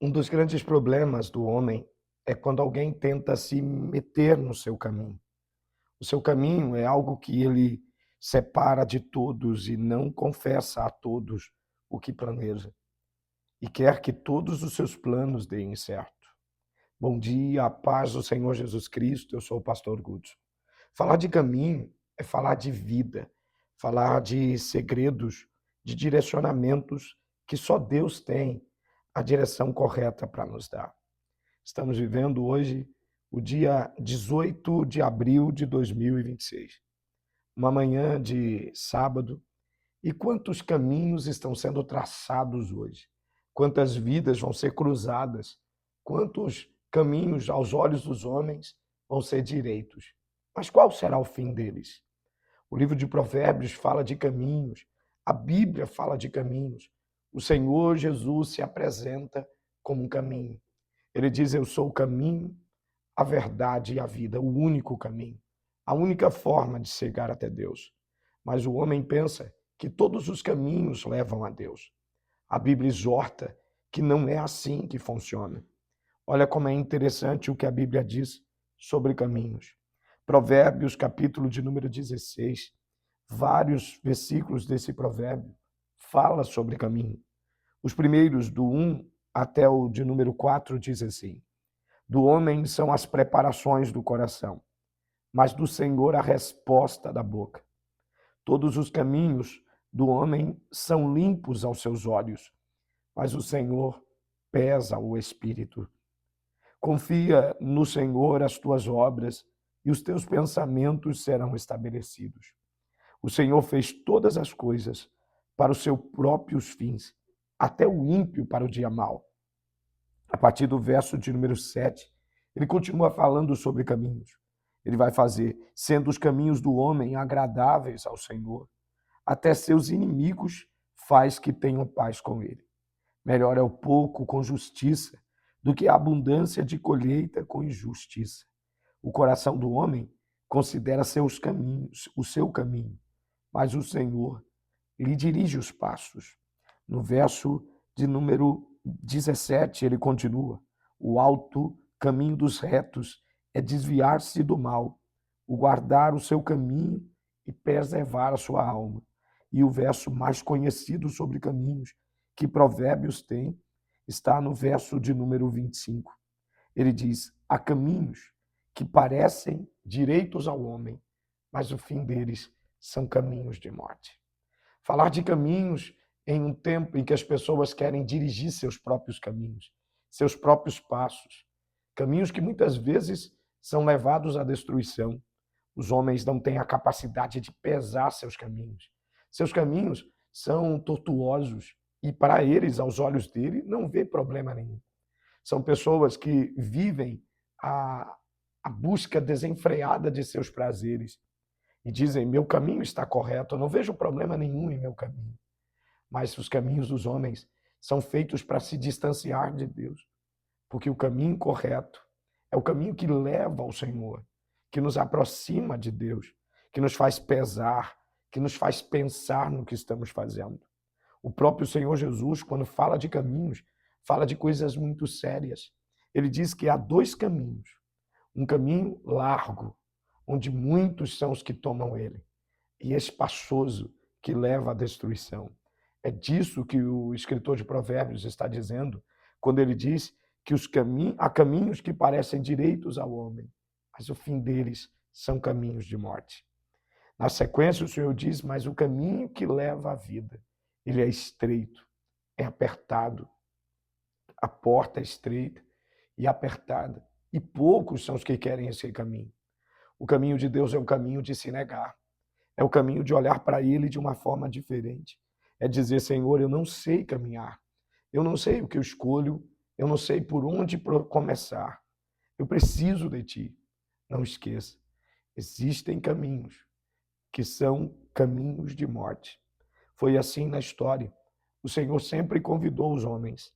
Um dos grandes problemas do homem é quando alguém tenta se meter no seu caminho. O seu caminho é algo que ele separa de todos e não confessa a todos o que planeja, e quer que todos os seus planos deem certo. Bom dia, a paz do Senhor Jesus Cristo, eu sou o pastor Gudson. Falar de caminho é falar de vida, falar de segredos, de direcionamentos que só Deus tem a direção correta para nos dar. Estamos vivendo hoje o dia 18 de abril de 2026, uma manhã de sábado, e quantos caminhos estão sendo traçados hoje? Quantas vidas vão ser cruzadas? Quantos caminhos aos olhos dos homens vão ser direitos? Mas qual será o fim deles? O livro de Provérbios fala de caminhos, a Bíblia fala de caminhos. O Senhor Jesus se apresenta como um caminho. Ele diz: eu sou o caminho, a verdade e a vida, o único caminho, a única forma de chegar até Deus. Mas o homem pensa que todos os caminhos levam a Deus. A Bíblia exorta que não é assim que funciona. Olha como é interessante o que a Bíblia diz sobre caminhos. Provérbios, capítulo de número 16, vários versículos desse provérbio fala sobre caminho. Os primeiros, do 1 até o de número 4, diz assim: do homem são as preparações do coração, mas do Senhor a resposta da boca. Todos os caminhos do homem são limpos aos seus olhos, mas o Senhor pesa o espírito. Confia no Senhor as tuas obras e os teus pensamentos serão estabelecidos. O Senhor fez todas as coisas para os seus próprios fins, até o ímpio para o dia mau. A partir do verso de número 7, ele continua falando sobre caminhos. Ele vai fazer, sendo os caminhos do homem agradáveis ao Senhor, até seus inimigos faz que tenham paz com ele. Melhor é o pouco com justiça do que a abundância de colheita com injustiça. O coração do homem considera seus caminhos, o seu caminho, mas o Senhor lhe dirige os passos. No verso de número 17, ele continua: o alto caminho dos retos é desviar-se do mal, o guardar o seu caminho e preservar a sua alma. E o verso mais conhecido sobre caminhos que Provérbios tem está no verso de número 25. Ele diz: há caminhos que parecem direitos ao homem, mas o fim deles são caminhos de morte. Falar de caminhos em um tempo em que as pessoas querem dirigir seus próprios caminhos, seus próprios passos, caminhos que muitas vezes são levados à destruição. Os homens não têm a capacidade de pesar seus caminhos. Seus caminhos são tortuosos e para eles, aos olhos dele, não vê problema nenhum. São pessoas que vivem a busca desenfreada de seus prazeres e dizem: meu caminho está correto, eu não vejo problema nenhum em meu caminho. Mas os caminhos dos homens são feitos para se distanciar de Deus, porque o caminho correto é o caminho que leva ao Senhor, que nos aproxima de Deus, que nos faz pesar, que nos faz pensar no que estamos fazendo. O próprio Senhor Jesus, quando fala de caminhos, fala de coisas muito sérias. Ele diz que há dois caminhos: um caminho largo, onde muitos são os que tomam ele, e espaçoso, que leva à destruição. É disso que o escritor de Provérbios está dizendo, quando ele diz que há caminhos que parecem direitos ao homem, mas o fim deles são caminhos de morte. Na sequência, o Senhor diz: mas o caminho que leva à vida, ele é estreito, é apertado, a porta é estreita e apertada, e poucos são os que querem esse caminho. O caminho de Deus é o caminho de se negar, é o caminho de olhar para ele de uma forma diferente. É dizer: Senhor, eu não sei caminhar, eu não sei o que eu escolho, eu não sei por onde começar. Eu preciso de ti. Não esqueça, existem caminhos que são caminhos de morte. Foi assim na história. O Senhor sempre convidou os homens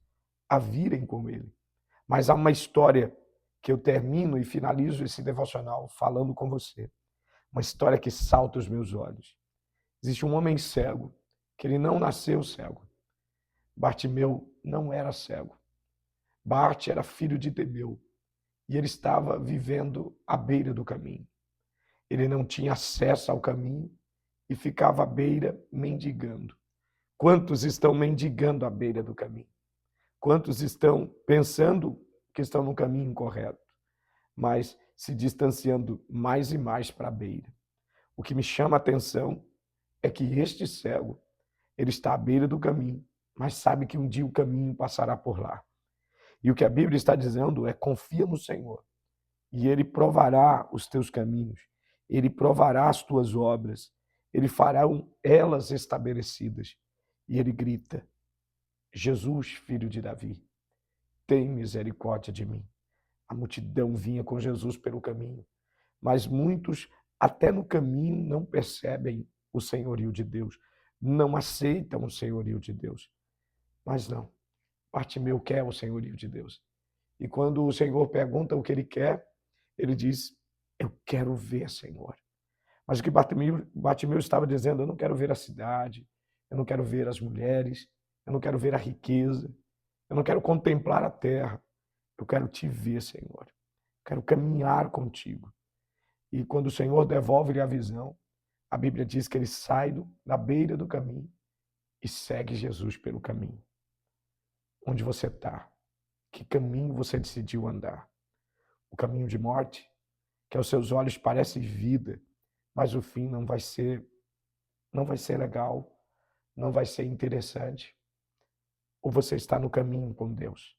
a virem com ele. Mas há uma história que eu termino e finalizo esse devocional falando com você. Uma história que salta os meus olhos. Existe um homem cego, que ele não nasceu cego. Bartimeu não era cego. Bart era filho de Tebeu e ele estava vivendo à beira do caminho. Ele não tinha acesso ao caminho e ficava à beira mendigando. Quantos estão mendigando à beira do caminho? Quantos estão pensando que estão no caminho correto, mas se distanciando mais e mais para a beira? O que me chama a atenção é que este cego, ele está à beira do caminho, mas sabe que um dia o caminho passará por lá. E o que a Bíblia está dizendo é: confia no Senhor, e Ele provará os teus caminhos, Ele provará as tuas obras, Ele fará elas estabelecidas. E ele grita: Jesus, filho de Davi, tem misericórdia de mim. A multidão vinha com Jesus pelo caminho, mas muitos, até no caminho, não percebem o senhorio de Deus, não aceitam o senhorio de Deus. Mas não, Bartimeu quer o senhorio de Deus. E quando o Senhor pergunta o que ele quer, ele diz: eu quero ver, Senhor. Mas o que Bartimeu estava dizendo: eu não quero ver a cidade, eu não quero ver as mulheres, eu não quero ver a riqueza, eu não quero contemplar a terra, eu quero te ver, Senhor. Eu quero caminhar contigo. E quando o Senhor devolve-lhe a visão, a Bíblia diz que ele sai da beira do caminho e segue Jesus pelo caminho. Onde você está? Que caminho você decidiu andar? O caminho de morte, que aos seus olhos parece vida, mas o fim não vai ser legal, não vai ser interessante. Ou você está no caminho com Deus?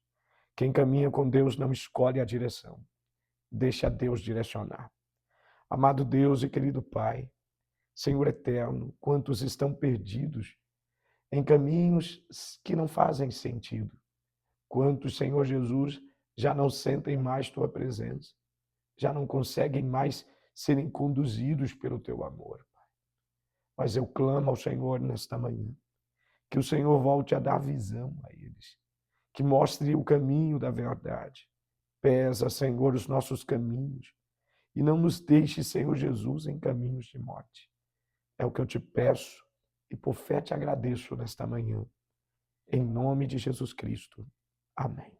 Quem caminha com Deus não escolhe a direção, deixa Deus direcionar. Amado Deus e querido Pai, Senhor eterno, quantos estão perdidos em caminhos que não fazem sentido? Quantos, Senhor Jesus, já não sentem mais Tua presença, já não conseguem mais serem conduzidos pelo Teu amor? Mas eu clamo ao Senhor nesta manhã, que o Senhor volte a dar visão a eles, que mostre o caminho da verdade. Pesa, Senhor, os nossos caminhos e não nos deixe, Senhor Jesus, em caminhos de morte. É o que eu te peço e por fé te agradeço nesta manhã. Em nome de Jesus Cristo. Amém.